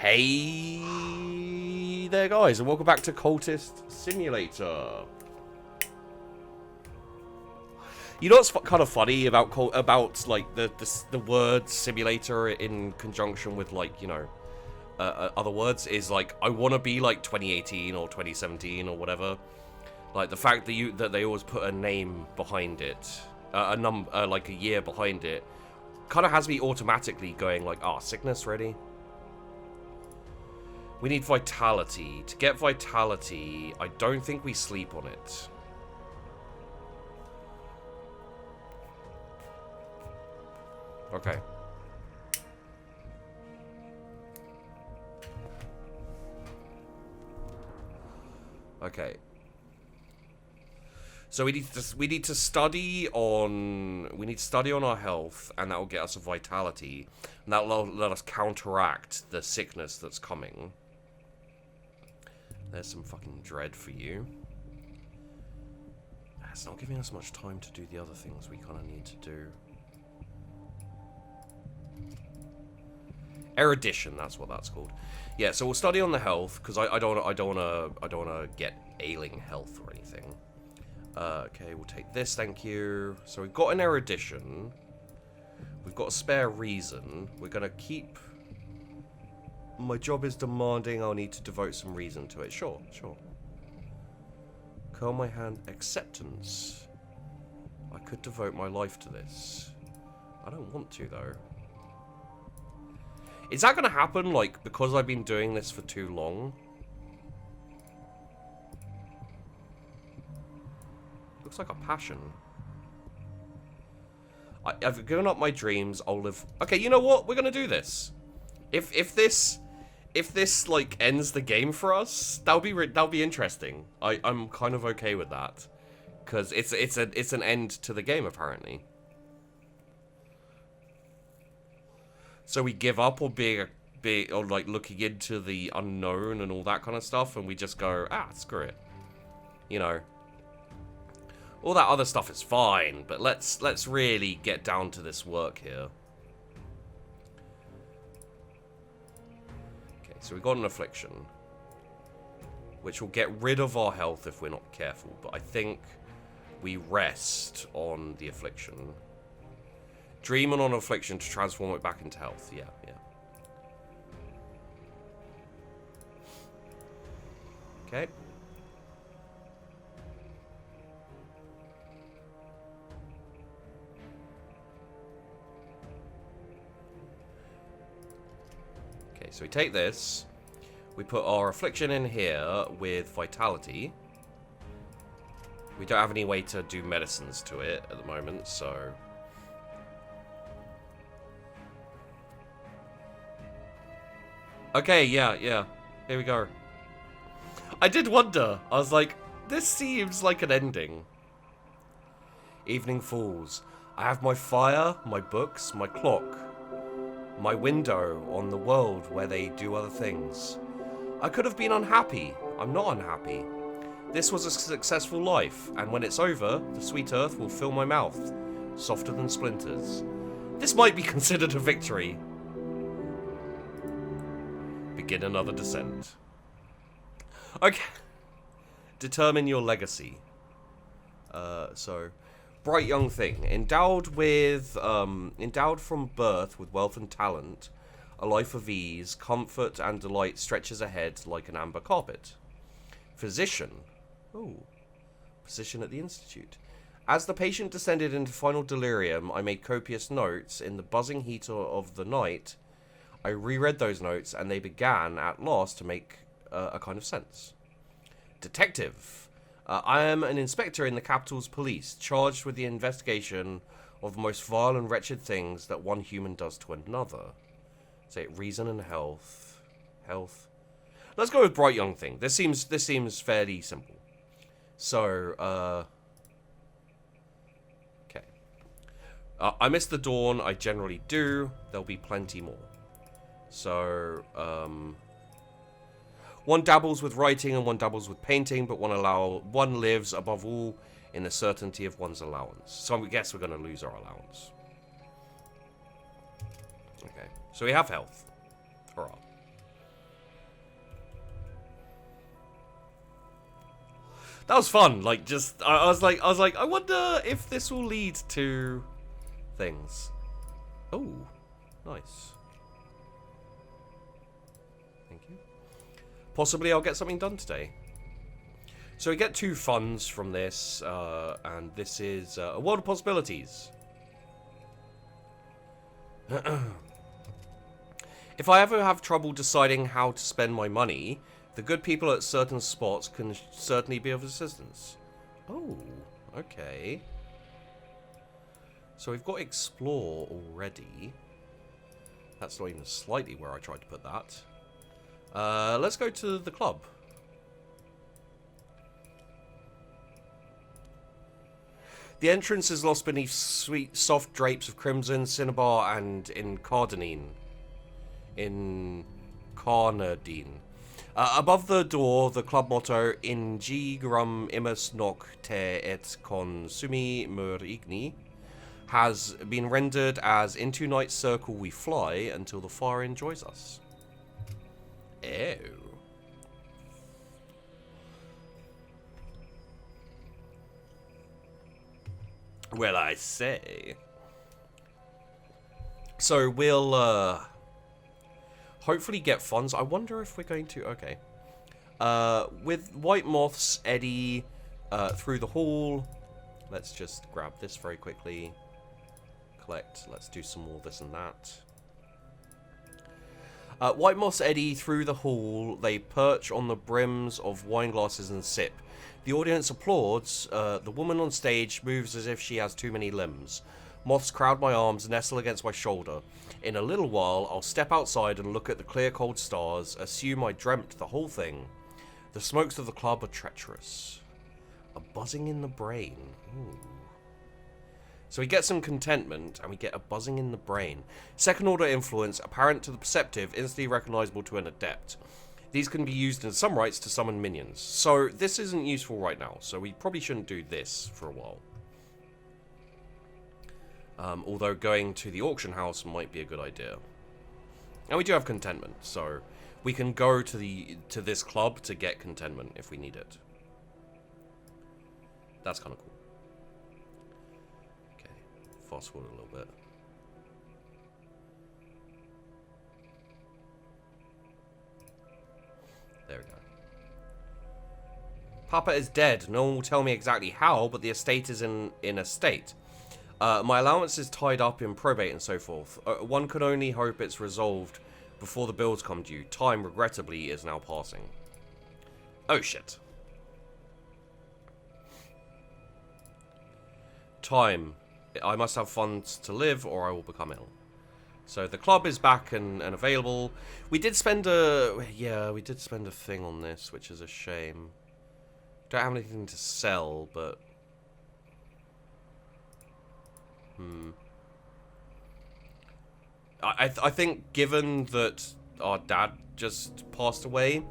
Hey there, guys, and welcome back to Cultist Simulator. You know what's kind of funny about like the word simulator in conjunction with, like, you know, other words is like, I want to be like 2018 or 2017 or whatever. Like the fact that they always put a name behind it, like a year behind it, kind of has me automatically going like, sickness ready. We need vitality. To get vitality, I don't think we sleep on it. Okay. Okay. So we need to study on our health, and that will get us a vitality, and that will let us counteract the sickness that's coming. There's some fucking dread for you. It's not giving us much time to do the other things we kind of need to do. Erudition, that's what that's called. Yeah, so we'll study on the health, because I don't wanna get ailing health or anything. Okay, we'll take this, thank you. So we've got an erudition. We've got a spare reason. We're gonna keep. My job is demanding. I'll need to devote some reason to it. Sure. Curl my hand. Acceptance. I could devote my life to this. I don't want to, though. Is that gonna happen, like, because I've been doing this for too long? Looks like a passion. I've given up my dreams. I'll live. Okay, you know what? We're gonna do this. If this like ends the game for us, that'll be interesting. I'm kind of okay with that, because it's an end to the game apparently. So we give up or or like looking into the unknown and all that kind of stuff, and we just go, screw it. You know. All that other stuff is fine, but let's really get down to this work here. Okay, so we got an affliction, which will get rid of our health if we're not careful, but I think we rest on the affliction. Dream on affliction to transform it back into health. Yeah. Okay. So we take this, we put our affliction in here with vitality. We don't have any way to do medicines to it at the moment, so... Okay, yeah, here we go. I did wonder, I was like, this seems like an ending. Evening falls. I have my fire, my books, my clock. My window on the world where they do other things. I could have been unhappy. I'm not unhappy. This was a successful life, and when it's over, the sweet earth will fill my mouth, softer than splinters. This might be considered a victory. Begin another descent. Okay. Determine your legacy. Bright young thing, endowed from birth with wealth and talent, a life of ease, comfort and delight stretches ahead like an amber carpet. Physician. Position at the institute. As the patient descended into final delirium, I made copious notes. In the buzzing heat of the night, I reread those notes, and they began at last to make a kind of sense. Detective. I am an inspector in the capital's police, charged with the investigation of the most vile and wretched things that one human does to another. Say reason and health. Let's go with bright young thing. This seems fairly simple. So, okay. I miss the dawn. I generally do. There'll be plenty more. So, one dabbles with writing and one dabbles with painting, but one lives above all in the certainty of one's allowance. So I guess we're going to lose our allowance. Okay, so we have health. Hurrah. That was fun. Like, just I was like, I wonder if this will lead to things. Oh, nice. Thank you. Possibly I'll get something done today. So we get 2 funds from this, and this is a world of possibilities. If I ever have trouble deciding how to spend my money, the good people at certain spots can certainly be of assistance. Oh, okay. So we've got explore already. That's not even slightly where I tried to put that. Let's go to the club. The entrance is lost beneath sweet, soft drapes of crimson, cinnabar, and incarnadine. Above the door, the club motto, In G grum imus noc te et consumi mur igni, has been rendered as Into Night's circle we fly until the fire enjoys us. Ew. Well, I say. So we'll hopefully get funds. I wonder if we're going to. Okay. With white moths eddy through the hall. Let's just grab this very quickly. Collect. Let's do some more this and that. White moths eddy through the hall. They perch on the brims of wine glasses and sip. The audience applauds. The woman on stage moves as if she has too many limbs. Moths crowd my arms, nestle against my shoulder. In a little while, I'll step outside and look at the clear, cold stars, assume I dreamt the whole thing. The smokes of the club are treacherous. A buzzing in the brain. Ooh. So we get some contentment, and we get a buzzing in the brain. Second order influence, apparent to the perceptive, instantly recognizable to an adept. These can be used in some rites to summon minions. So this isn't useful right now, so we probably shouldn't do this for a while. Although going to the auction house might be a good idea. And we do have contentment, so we can go to this club to get contentment if we need it. That's kind of cool. Okay, fast forward a little bit. There we go. Papa is dead. No one will tell me exactly how, but the estate is in a state. My allowance is tied up in probate and so forth. One can only hope it's resolved before the bills come due. Time, regrettably, is now passing. Oh, shit. Time. I must have funds to live or I will become ill. So the club is back and available. We did spend a... Yeah, we did spend a thing on this, which is a shame. Don't have anything to sell, but... I think given that our dad just passed away,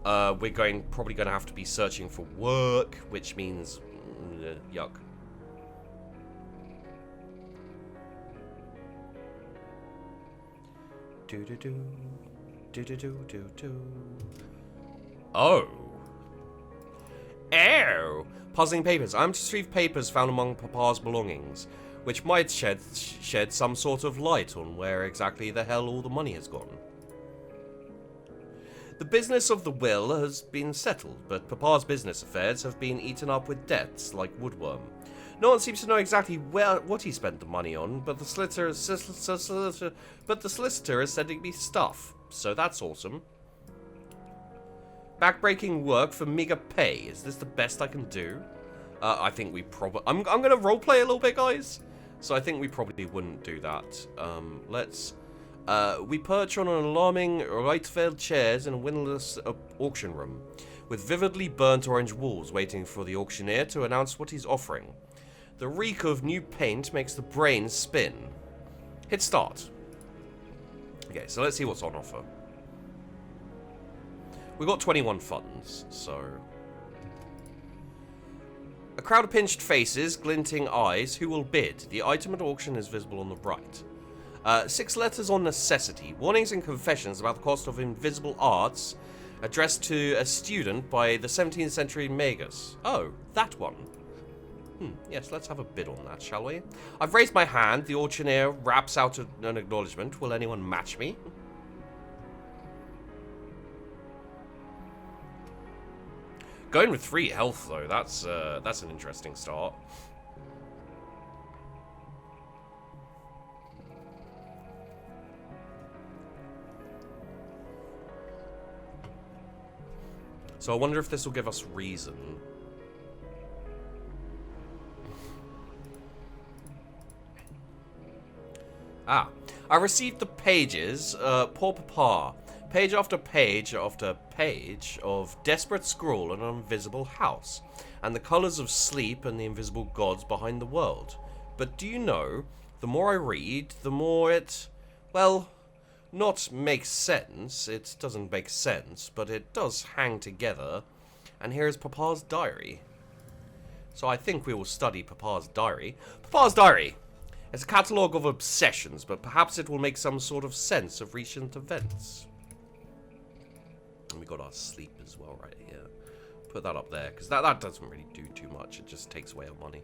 we're probably going to have to be searching for work, which means yuck. Oh. Ew. Puzzling papers. I'm to retrieve papers found among Papa's belongings, which might shed some sort of light on where exactly the hell all the money has gone. The business of the will has been settled, but Papa's business affairs have been eaten up with debts like woodworm. No one seems to know exactly what he spent the money on, but the solicitor is sending me stuff, so that's awesome. Backbreaking work for meager pay. Is this the best I can do? I think we probably... I'm going to roleplay a little bit, guys. So I think we probably wouldn't do that. Let's... we perch on an alarming right-field chairs in a windowless auction room, with vividly burnt orange walls waiting for the auctioneer to announce what he's offering. The reek of new paint makes the brain spin. Hit start. Okay, so let's see what's on offer. We've got 21 funds, so... A crowd of pinched faces, glinting eyes. Who will bid? The item at auction is visible on the right. 6 letters on necessity. Warnings and confessions about the cost of invisible arts Addressed to a student by the 17th century magus. Oh, that one. Yes, let's have a bid on that, shall we? I've raised my hand. The auctioneer raps out an acknowledgement. Will anyone match me? Going with 3 health, though, that's an interesting start. So I wonder if this will give us reason. Ah, I received the pages, poor papa. Page after page after page of desperate scrawl in an invisible house, and the colours of sleep and the invisible gods behind the world. But do you know, the more I read, the more it, well, not makes sense. It doesn't make sense, but it does hang together. And here is Papa's diary. So I think we will study Papa's diary. Papa's diary! It's a catalogue of obsessions, but perhaps it will make some sort of sense of recent events. And we got our sleep as well right here. Put that up there, because that doesn't really do too much. It just takes away our money.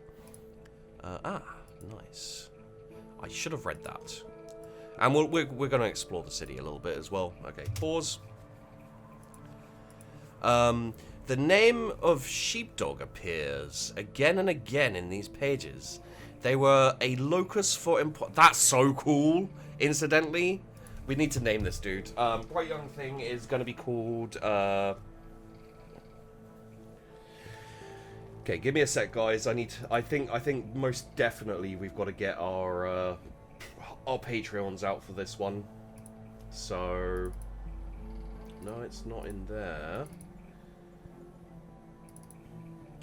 Nice. I should have read that. And we're going to explore the city a little bit as well. Okay, pause. The name of Sheepdog appears again and again in these pages. They were a locus for that's so cool. Incidentally, we need to name this dude. Bright young thing is going to be called. Okay, give me a sec, guys. I think most definitely we've got to get our Patreons out for this one. So no, it's not in there.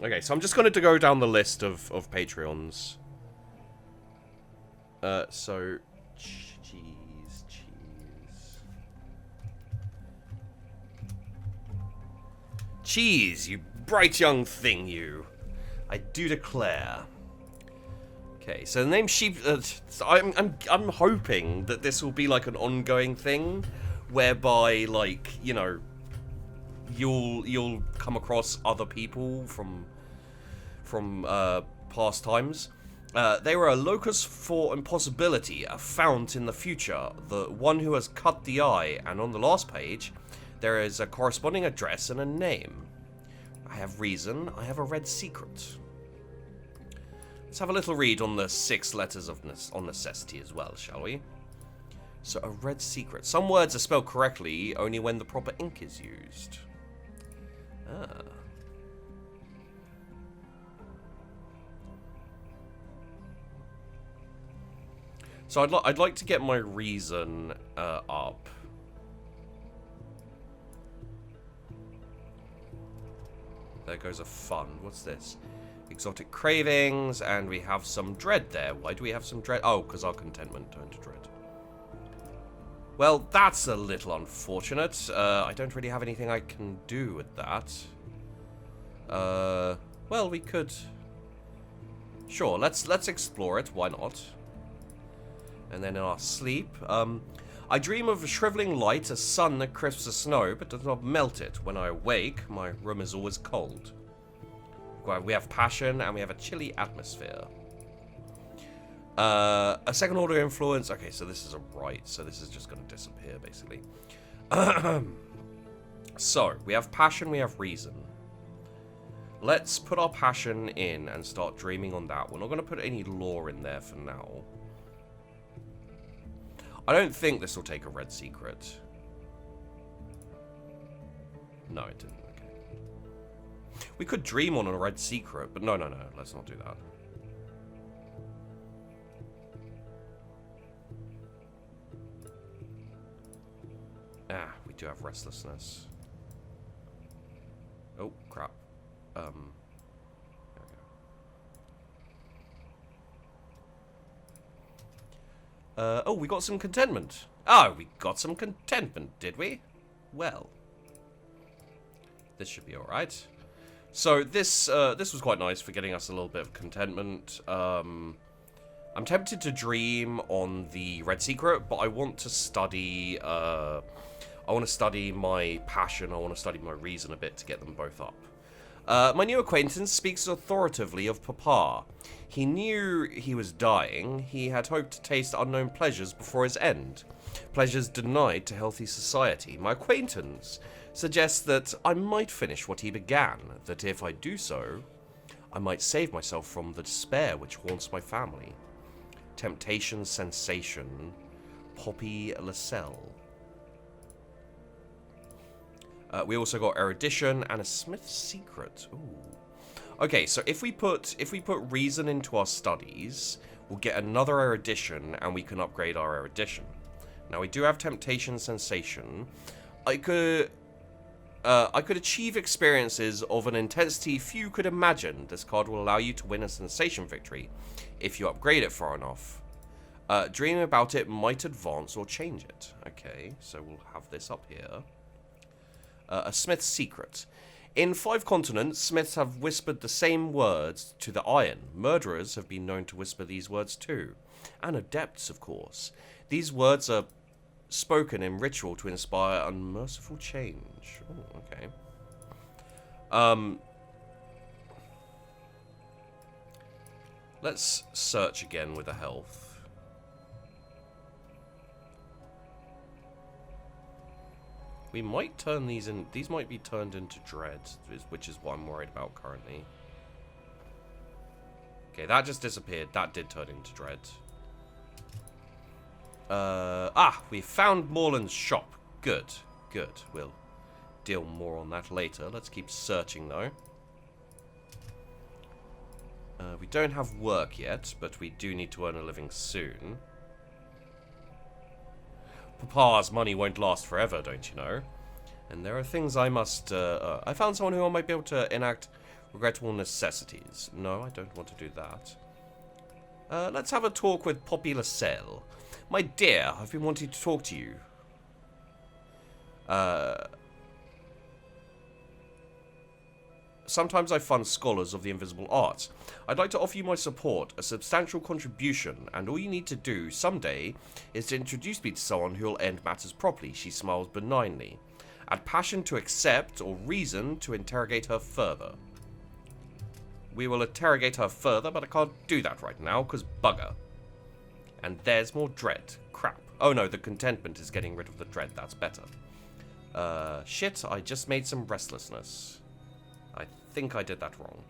Okay, so I'm just going to go down the list of Patreons. So, cheese. Cheese, you bright young thing, you. I do declare. Okay, so the name Sheep... I'm hoping that this will be like an ongoing thing, whereby, like, you know, you'll come across other people from past times. They were a locus for impossibility, a fount in the future, the one who has cut the eye, and on the last page, there is a corresponding address and a name. I have reason, I have a red secret. Let's have a little read on the 6 letters of necessity as well, shall we? So, a red secret. Some words are spelled correctly only when the proper ink is used. Ah. So I'd like to get my reason up. There goes a fun. What's this? Exotic cravings, and we have some dread there. Why do we have some dread? Oh, because our contentment turned to dread. Well, that's a little unfortunate. I don't really have anything I can do with that. Well, we could... Sure, let's explore it. Why not? And then in our sleep, I dream of a shriveling light, a sun that crisps the snow, but does not melt it. When I awake, my room is always cold. We have passion, and we have a chilly atmosphere. A second order influence. Okay, so this is a right, so this is just going to disappear, basically. So, we have passion, we have reason. Let's put our passion in and start dreaming on that. We're not going to put any lore in there for now. I don't think this will take a red secret. No, it didn't. Okay. We could dream on a red secret, but no. Let's not do that. Ah, we do have restlessness. Oh, crap. There we go. Oh, we got some contentment. Oh, we got some contentment, did we? Well. This should be alright. So, this was quite nice for getting us a little bit of contentment. I'm tempted to dream on the red secret, but I want to study, I I want to study my passion. I want to study my reason a bit to get them both up. My new acquaintance speaks authoritatively of Papa. He knew he was dying. He had hoped to taste unknown pleasures before his end. Pleasures denied to healthy society. My acquaintance suggests that I might finish what he began, that if I do so, I might save myself from the despair which haunts my family. Temptation, sensation, Poppy Lascelles. We also got erudition and a Smith's secret. Ooh. Okay, so if we put reason into our studies, we'll get another erudition, and we can upgrade our erudition. Now we do have temptation, sensation. I could achieve experiences of an intensity few could imagine. This card will allow you to win a sensation victory if you upgrade it far enough. Dreaming about it might advance or change it. Okay, so we'll have this up here. A Smith's secret. In 5 continents, Smiths have whispered the same words to the iron. Murderers have been known to whisper these words too. And adepts, of course. These words are spoken in ritual to inspire unmerciful change. Ooh, okay. Let's search again with a health. We might turn these in. These might be turned into dread, which is what I'm worried about currently. Okay, that just disappeared. That did turn into dread. We found Morland's shop. Good, good. We'll deal more on that later. Let's keep searching though. We don't have work yet, but we do need to earn a living soon. Papa's money won't last forever, don't you know? And there are things I must... I found someone who I might be able to enact regrettable necessities. No, I don't want to do that. Let's have a talk with Poppy Lascelles. My dear, I've been wanting to talk to you. Sometimes I fund scholars of the invisible arts. I'd like to offer you my support, a substantial contribution, and all you need to do someday is to introduce me to someone who'll end matters properly. She smiles benignly. Add passion to accept, or reason to interrogate her further. We will interrogate her further, but I can't do that right now, because bugger. And there's more dread. Crap. Oh no, the contentment is getting rid of the dread. That's better. Shit, I just made some restlessness. I think I did that wrong.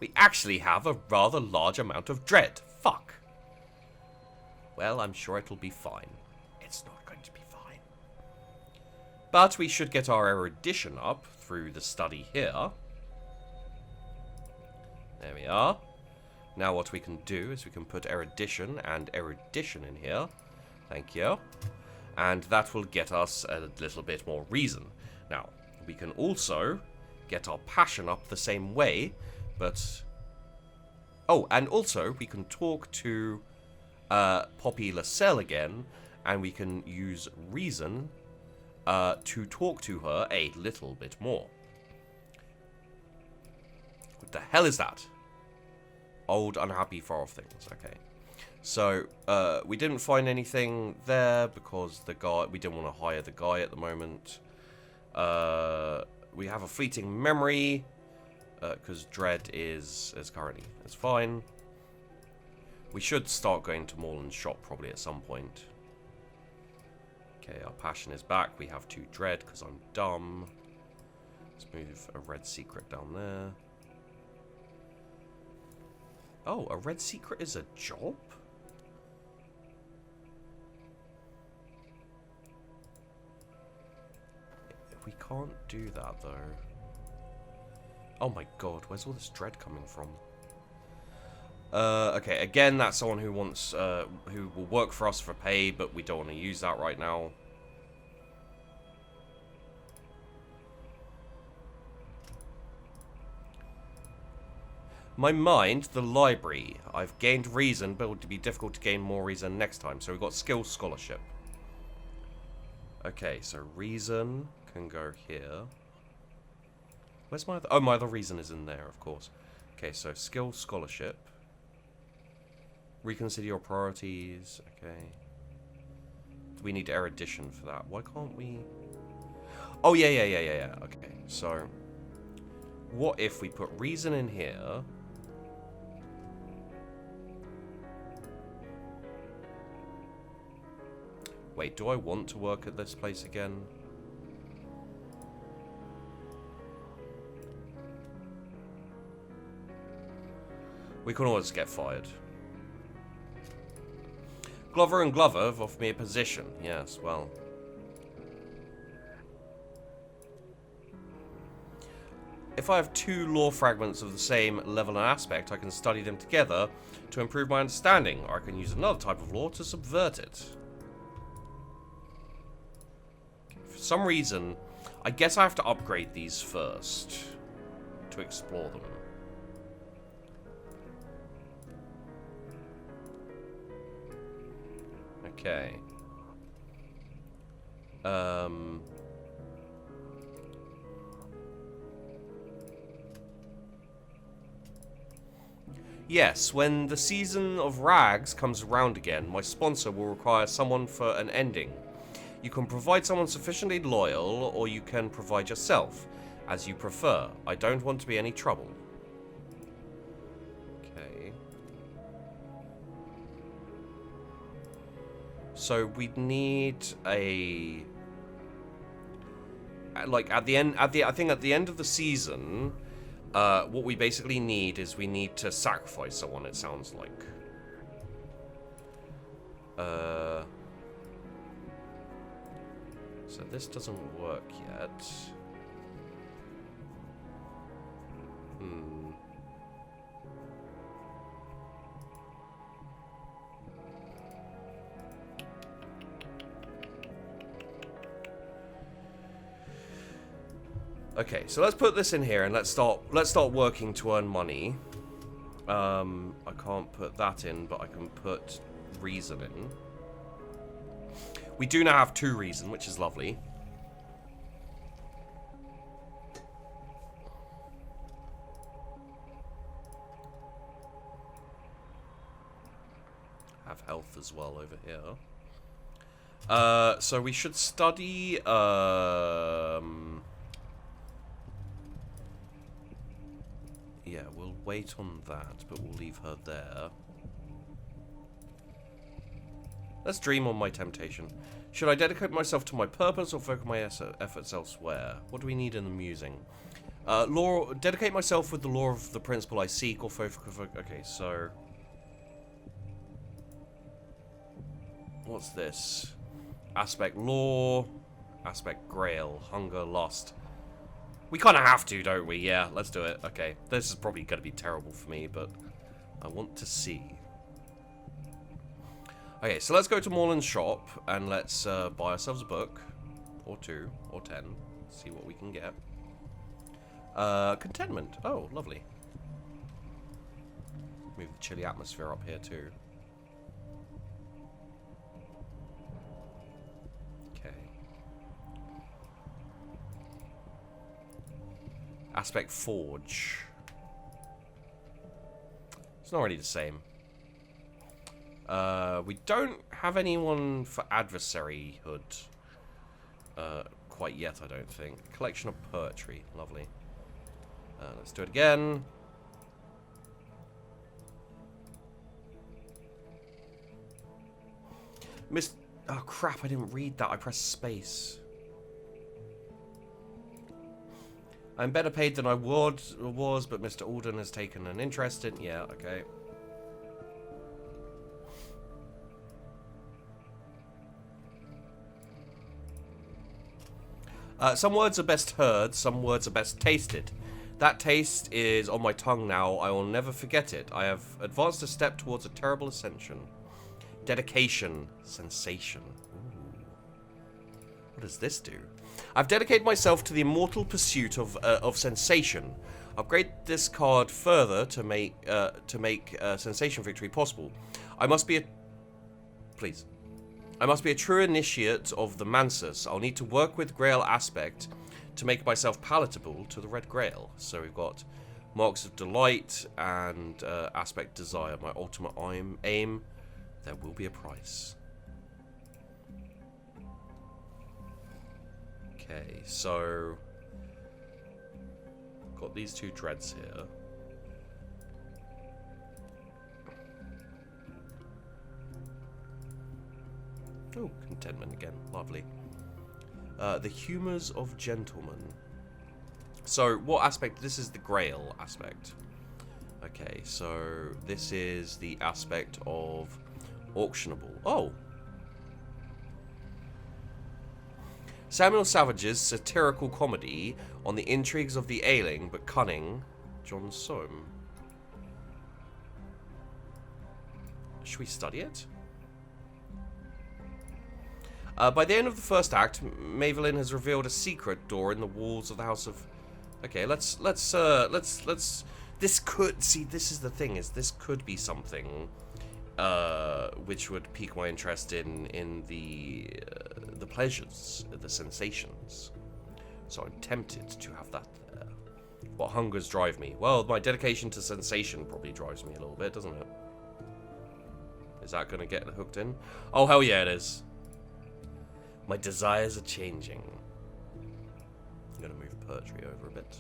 We actually have a rather large amount of dread. Fuck. Well, I'm sure it'll be fine. It's not going to be fine. But we should get our erudition up through the study here. There we are. Now what we can do is we can put erudition and erudition in here. Thank you. And that will get us a little bit more reason. Now, we can also get our passion up the same way, but... Oh, and also, we can talk to Poppy Lascelles again, and we can use reason to talk to her a little bit more. What the hell is that? Old, unhappy, far-off things. Okay. So, we didn't find anything there because the guy... We didn't want to hire the guy at the moment. We have a fleeting memory because dread is currently... It's fine. We should start going to Morland's shop probably at some point. Okay, our passion is back. We have 2 dread because I'm dumb. Let's move a red secret down there. Oh, a red secret is a job? We can't do that, though. Oh my god, where's all this dread coming from? Okay, again, that's someone who wants, who will work for us for pay, but we don't want to use that right now. My mind, the library. I've gained reason, but it would be difficult to gain more reason next time. So we've got skill scholarship. Okay, so reason can go here. Where's my other... Oh, my other reason is in there, of course. Okay, so skill scholarship. Reconsider your priorities. Okay. We need erudition for that. Why can't we... Oh, yeah. Okay, so... What if we put reason in here? Wait, do I want to work at this place again? We can always get fired. Glover and Glover have offered me a position. Yes, well. If I have two lore fragments of the same level and aspect, I can study them together to improve my understanding, or I can use another type of lore to subvert it. For some reason, I guess I have to upgrade these first to explore them. Okay. Yes, when the season of rags comes around again, my sponsor will require someone for an ending. You can provide someone sufficiently loyal, or you can provide yourself, as you prefer. I don't want to be any trouble. Okay. So we'd need a... Like, at the end... I think at the end of the season... what we basically need is we need to sacrifice someone, it sounds like. So this doesn't work yet. Okay, so let's put this in here and let's start working to earn money. I can't put that in, but I can put reason in. We do now have 2 reason, which is lovely. Have health as well over here. So we should study yeah, we'll wait on that, but we'll leave her there. Let's dream on my temptation. Should I dedicate myself to my purpose or focus my efforts elsewhere? What do we need in the musing? Lore, dedicate myself with the lore of the principle I seek or focus... Okay, so... What's this? Aspect lore, aspect grail, hunger, lost. We kind of have to, don't we? Yeah, let's do it. Okay, this is probably going to be terrible for me, but I want to see. Okay, so let's go to Morland's shop and let's buy ourselves a book, or 2, or 10. See what we can get. Contentment. Oh, lovely. Move the chilly atmosphere up here too. Aspect Forge. It's not really the same. We don't have anyone for adversaryhood quite yet, I don't think. Collection of poetry. Lovely. Let's do it again. Oh crap, I didn't read that. I pressed space. I'm better paid than I was, but Mr. Alden has taken an interest in... Yeah, okay. Some words are best heard, some words are best tasted. That taste is on my tongue now. I will never forget it. I have advanced a step towards a terrible ascension. Dedication. Sensation. Ooh. What does this do? I've dedicated myself to the immortal pursuit of sensation. Upgrade this card further to make sensation victory possible. I must be a true initiate of the Mansus. I'll need to work with Grail aspect to make myself palatable to the Red Grail. So we've got Marks of delight and aspect desire. My ultimate aim. There will be a price. Okay, so got these two dreads here. Oh, contentment again. Lovely. The humours of gentlemen. So, what aspect? This is the Grail aspect. Okay, so this is the aspect of auctionable. Oh! Samuel Savage's satirical comedy on the intrigues of the ailing but cunning John Soame. Should we study it? By the end of the first act, Mavelyn has revealed a secret door in the walls of the House of... Okay, let's. This could... See, this is the thing, is this could be something which would pique my interest in the pleasures, the sensations. So I'm tempted to have that there. What hungers drive me? Well, my dedication to sensation probably drives me a little bit, doesn't it? Is that going to get hooked in? Oh, hell yeah, it is. My desires are changing. I'm going to move poetry over a bit.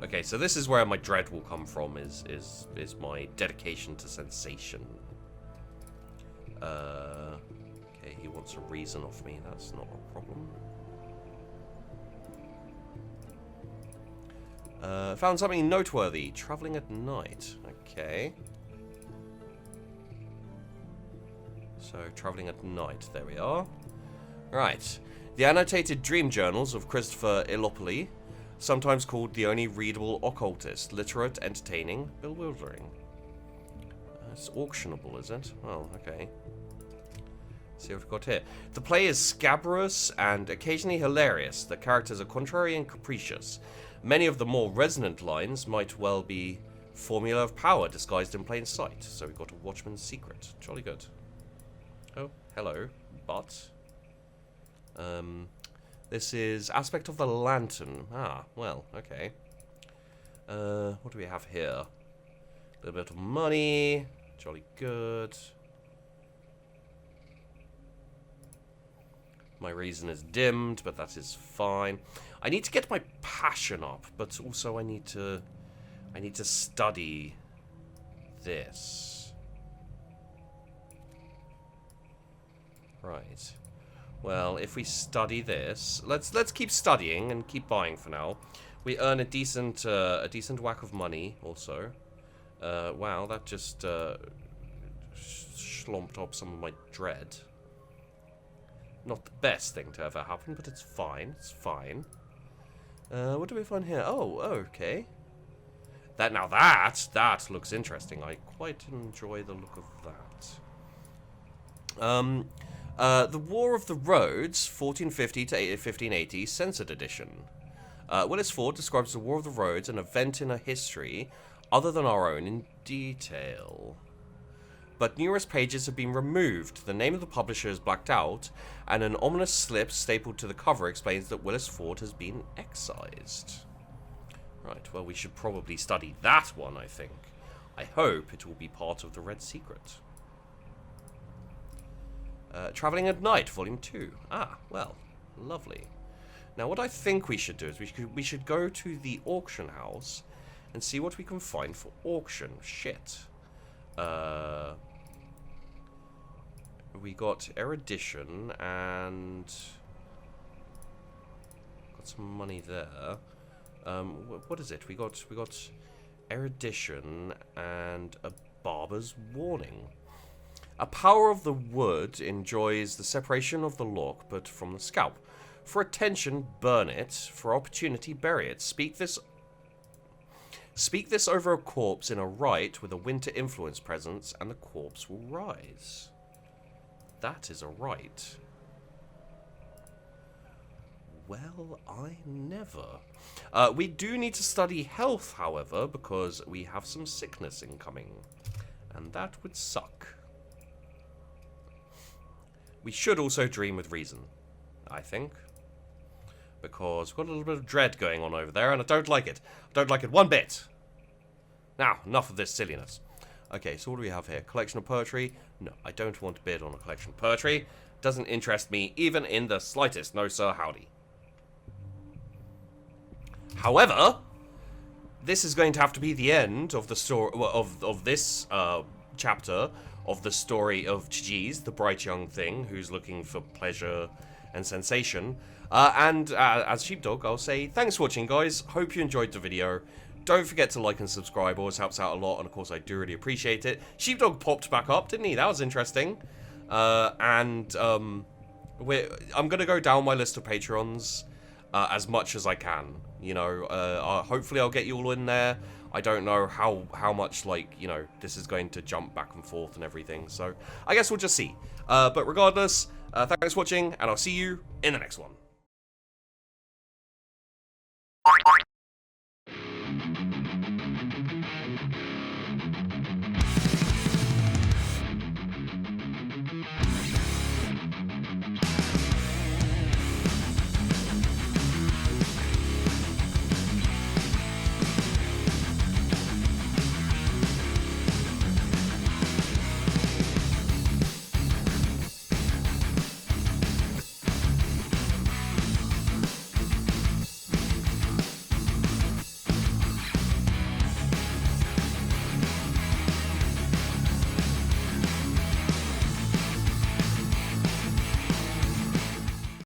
Okay, so this is where my dread will come from, is my dedication to sensation. Okay, he wants a reason off me. That's not a problem. Found something noteworthy. Traveling at night. Okay. So, traveling at night. There we are. Right. The annotated dream journals of Christopher Illopoli, sometimes called the only readable occultist, literate, entertaining, bewildering. It's auctionable, is it? Oh, okay. Let's see what we've got here. The play is scabrous and occasionally hilarious. The characters are contrary and capricious. Many of the more resonant lines might well be formula of power disguised in plain sight. So we've got a Watchman's Secret. Jolly good. Oh, hello. But this is aspect of the lantern. Ah, well, okay. What do we have here? A little bit of money. Jolly good. My reason is dimmed, but that is fine. I need to get my passion up, but also I need to study this. Right. Well, if we study this, let's keep studying and keep buying for now. We earn a decent whack of money also. Wow, that just schlomped up some of my dread. Not the best thing to ever happen, but it's fine. It's fine. What do we find here? Oh, okay. That looks interesting. I quite enjoy the look of that. The War of the Rhodes, 1450 to 1580, censored edition. Willis Ford describes the War of the Rhodes, an event in a history other than our own, in detail. But numerous pages have been removed, the name of the publisher is blacked out, and an ominous slip stapled to the cover explains that Willis Ford has been excised. Right, well, we should probably study that one, I think. I hope it will be part of the Red Secret. Traveling at Night, Volume 2. Ah, well, lovely. Now, what I think we should do is we should go to the auction house and see what we can find for auction. Shit. We got erudition and got some money there. What is it? We got erudition and a barber's warning. A power of the wood enjoys the separation of the lock, but from the scalp. For attention, burn it. For opportunity, bury it. Speak this over a corpse in a rite with a winter influence presence, and the corpse will rise. That is a rite. Well, I never. We do need to study health, however, because we have some sickness incoming. And that would suck. We should also dream with reason, I think. because we've got a little bit of dread going on over there, and I don't like it. I don't like it one bit. Now, enough of this silliness. Okay, so what do we have here? Collection of poetry? No, I don't want to bid on a collection of poetry. Doesn't interest me even in the slightest. No, sir, howdy. However, this is going to have to be the end of the story of this chapter of the story of Gigi's, the bright young thing who's looking for pleasure and sensation. As Sheepdog, I'll say thanks for watching, guys. Hope you enjoyed the video. Don't forget to like and subscribe. Always helps out a lot, and of course I do really appreciate it. Sheepdog popped back up, didn't he? That was interesting. I'm gonna go down my list of patrons as much as I can. You know, hopefully I'll get you all in there. I don't know how much, like, you know, this is going to jump back and forth and everything. So I guess we'll just see. But regardless, thanks for watching, and I'll see you in the next one.